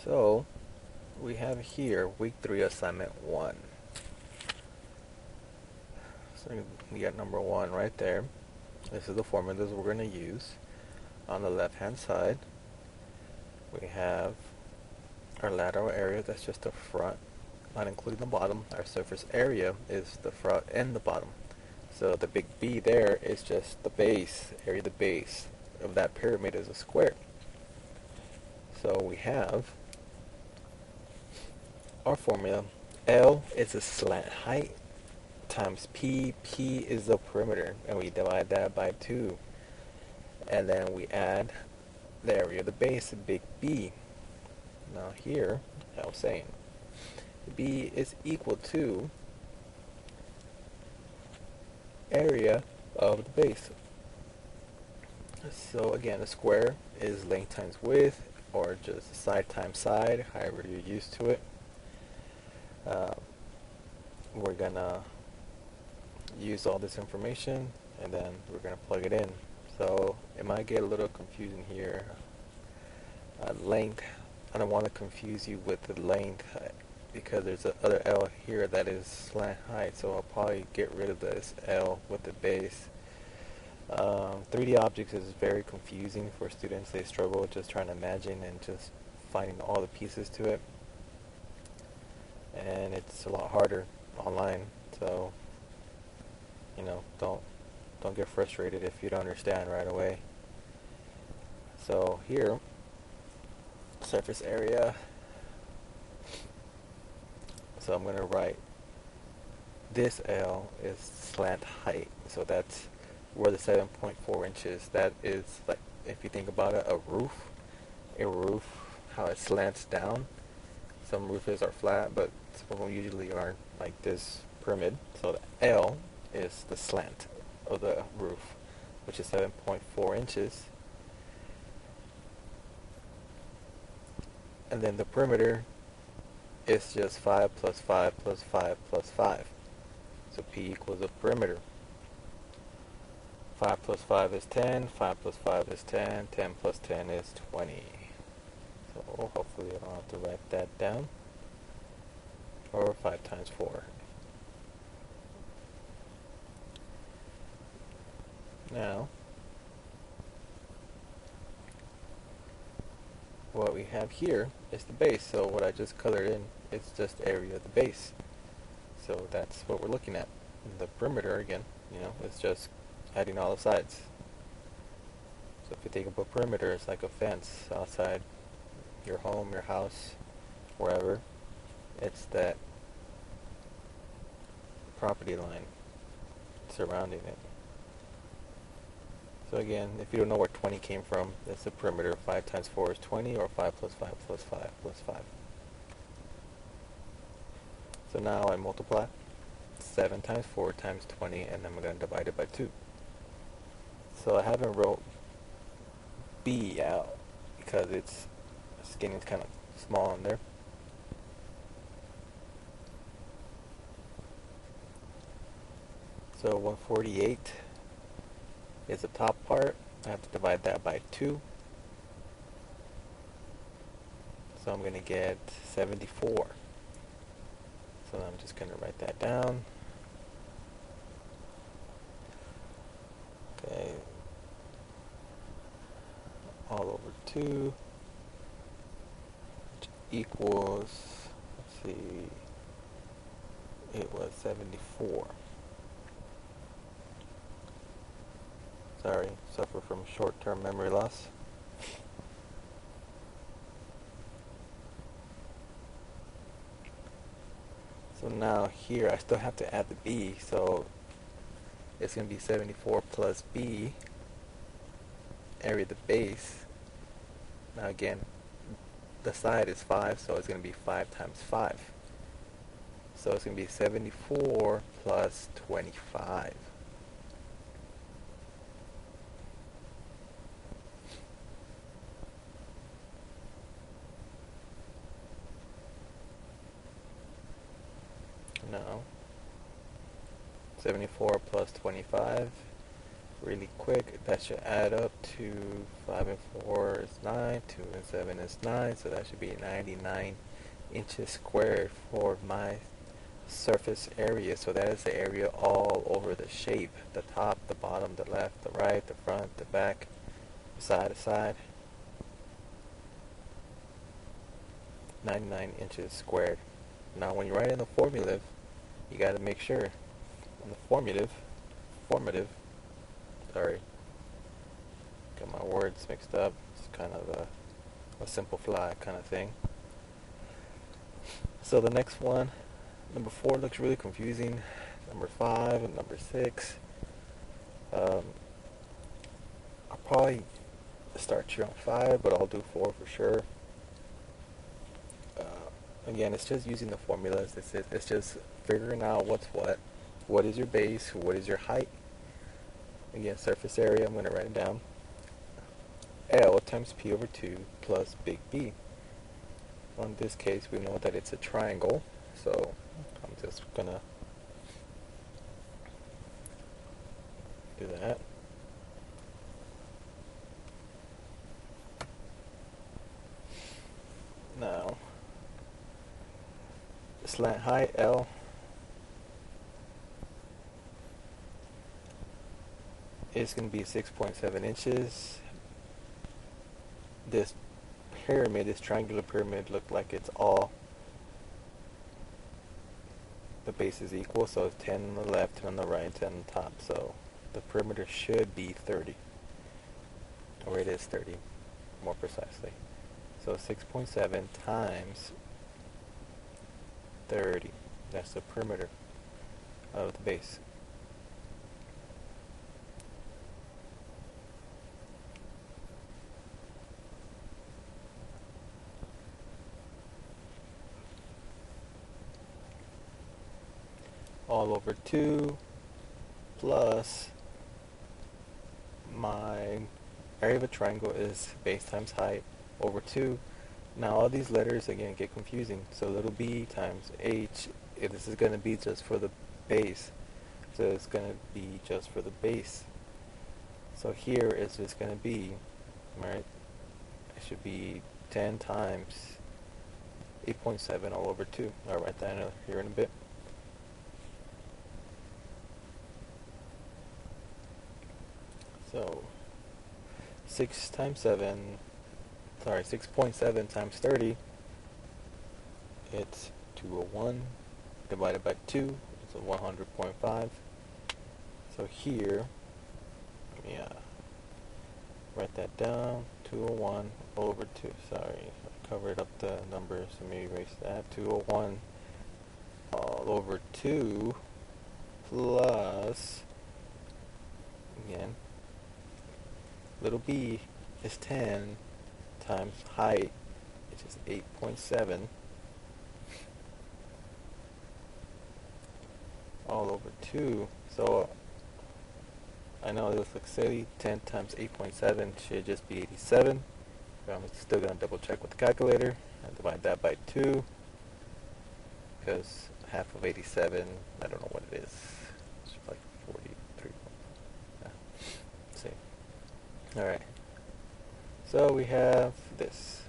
So we have here week 3 assignment 1. So we got number 1 right there. This is the formulas we're going to use. On the left hand side we have our lateral area, that's just the front, not including the bottom. Our surface area is the front and the bottom. So the big B there is just the base area. The base of that pyramid is a square. So we have our formula. L is the slant height times P. P is the perimeter, and we divide that by 2. And then we add the area of the base, big B. Now here, I was saying, B is equal to area of the base. So again, the square is length times width, or just side times side, however you're used to it. We're gonna use all this information and then we're gonna plug it in. So it might get a little confusing here. Length, I don't want to confuse you with the length because there's another L here that is slant height, so I'll probably get rid of this L with the base. 3D objects is very confusing for students. They struggle just trying to imagine and just finding all the pieces to it, and it's a lot harder online. So don't get frustrated if you don't understand right away. So here, surface area. So I'm going to write this L is slant height. So that's where the 7.4 inches. That is, like, if you think about it, a roof, how it slants down. Some roofs are flat, but some of them usually are like this pyramid. So the L is the slant of the roof, which is 7.4 inches. And then the perimeter is just 5 plus 5 plus 5 plus 5. So P equals the perimeter. 5 plus 5 is 10, 5 plus 5 is 10, 10 plus 10 is 20. So hopefully I don't have to write that down. Or 5 times 4. Now, what we have here is the base. So what I just colored in is just area of the base. So that's what we're looking at. The perimeter, again, it's just adding all the sides. So if you think of a perimeter, it's like a fence outside your home, your house, wherever. It's that property line surrounding it. So again, if you don't know where 20 came from, that's the perimeter. 5 times 4 is 20, or 5 plus 5 plus 5 plus 5. So now I multiply 7 times 4 times 20, and then we're going to divide it by 2. So I haven't wrote B out because it's getting kind of small in there. So 148 is the top part. I have to divide that by 2. So I'm going to get 74. So I'm just going to write that down. Okay. All over 2, which equals, let's see, it was 74. Sorry, suffer from short-term memory loss. So now here I still have to add the B, so it's going to be 74 plus B, area of the base. Now again, the side is 5, so it's going to be 5 times 5. So it's going to be 74 plus 25. Now, 74 plus 25 really quick. That should add up to 5 and 4 is 9, 2 and 7 is 9, so that should be 99 inches squared for my surface area. So that is the area all over the shape, the top, the bottom, the left, the right, the front, the back, side to side. 99 inches squared. Now when you write in the formula, you got to make sure on the formative, sorry, got my words mixed up. It's kind of a simplify kind of thing. So the next one, number 4 looks really confusing. Number 5 and number 6. I'll probably start you on 5, but I'll do 4 for sure. Again, it's just using the formulas. It's just figuring out what's what. What is your base? What is your height? Again, surface area, I'm going to write it down. L times P over 2 plus big B. In this case, we know that it's a triangle, so I'm just going to do that. Now, slant height, L, is going to be 6.7 inches. This pyramid, this triangular pyramid, looked like it's all, the base is equal, so it's 10 on the left, 10 on the right, 10 on the top. So the perimeter should be 30, or it is 30, more precisely. So 6.7 times 30. That's the perimeter of the base. All over 2 plus my area of a triangle is base times height over 2. Now all these letters again get confusing. So little b times h, if this is going to be just for the base, so it's going to be just for the base. So here is just going to be, right, it should be 10 times 8.7 all over 2. I'll write that here in a bit. So 6.7 times 30, it's 201 divided by 2, it's a 100.5. So here, let me write that down, 201 over 2. Sorry, I covered up the numbers, let me erase that. 201 all over 2 plus, again, little b is 10 times height, which is 8.7, all over 2. So I know this looks silly. 10 times 8.7 should just be 87. But I'm still going to double check with the calculator and divide that by 2, because half of 87, I don't know what it is. It's like 43. Yeah. Let's see. Alright, so we have this.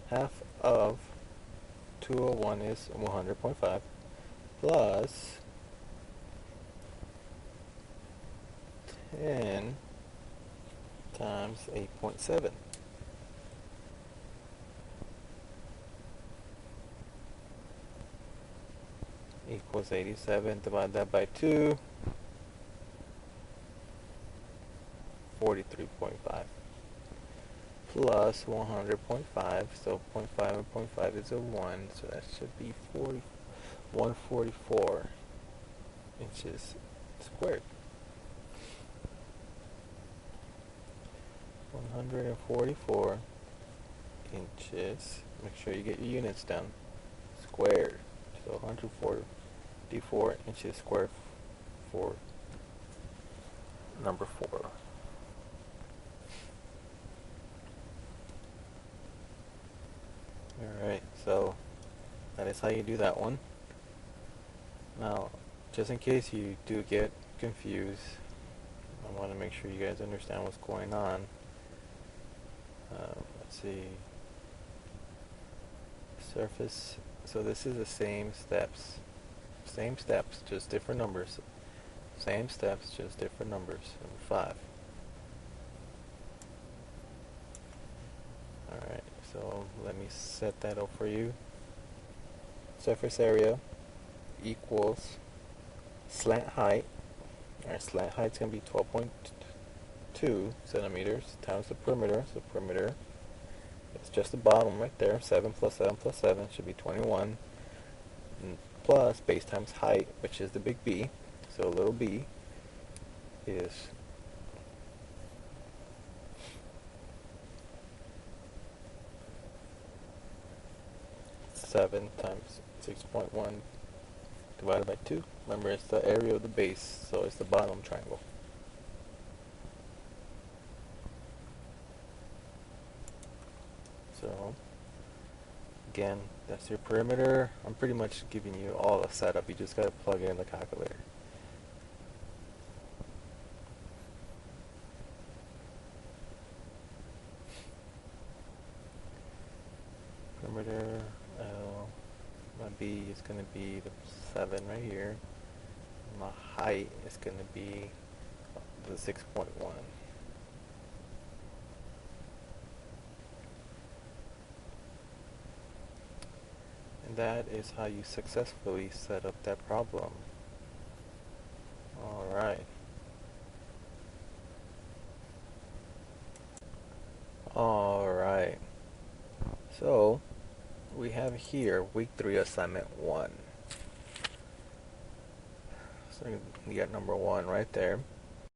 Half of 201 is 100.5 plus 10 times 8.7. Equals 87, divide that by 2. 43.5 plus 100.5, so 0.5 and 0.5 is a 1, so that should be 144 inches squared. 144 inches, make sure you get your units down, squared, so 144 inches squared for number 4. Alright, so that is how you do that one. Now, just in case you do get confused. I want to make sure you guys understand what's going on. Let's see. Surface. So this is the same steps. Same steps, just different numbers. Same steps, just different numbers. Number 5. Alright, so let me set that up for you. Surface area equals slant height. Our slant height is going to be 12.2 centimeters times the perimeter. So perimeter, it's just the bottom right there. 7 plus 7 plus 7 should be 21. And plus base times height, which is the big B. So little b is 7 times 6.1 divided by 2. Remember, it's the area of the base, so it's the bottom triangle. So, again, that's your perimeter. I'm pretty much giving you all the setup. You just got to plug it in the calculator. Perimeter, my B is going to be the 7 right here. My height is going to be the 6.1. And that is how you successfully set up that problem. Alright. Alright. So, we have here week 3 assignment 1. So you got number 1 right there.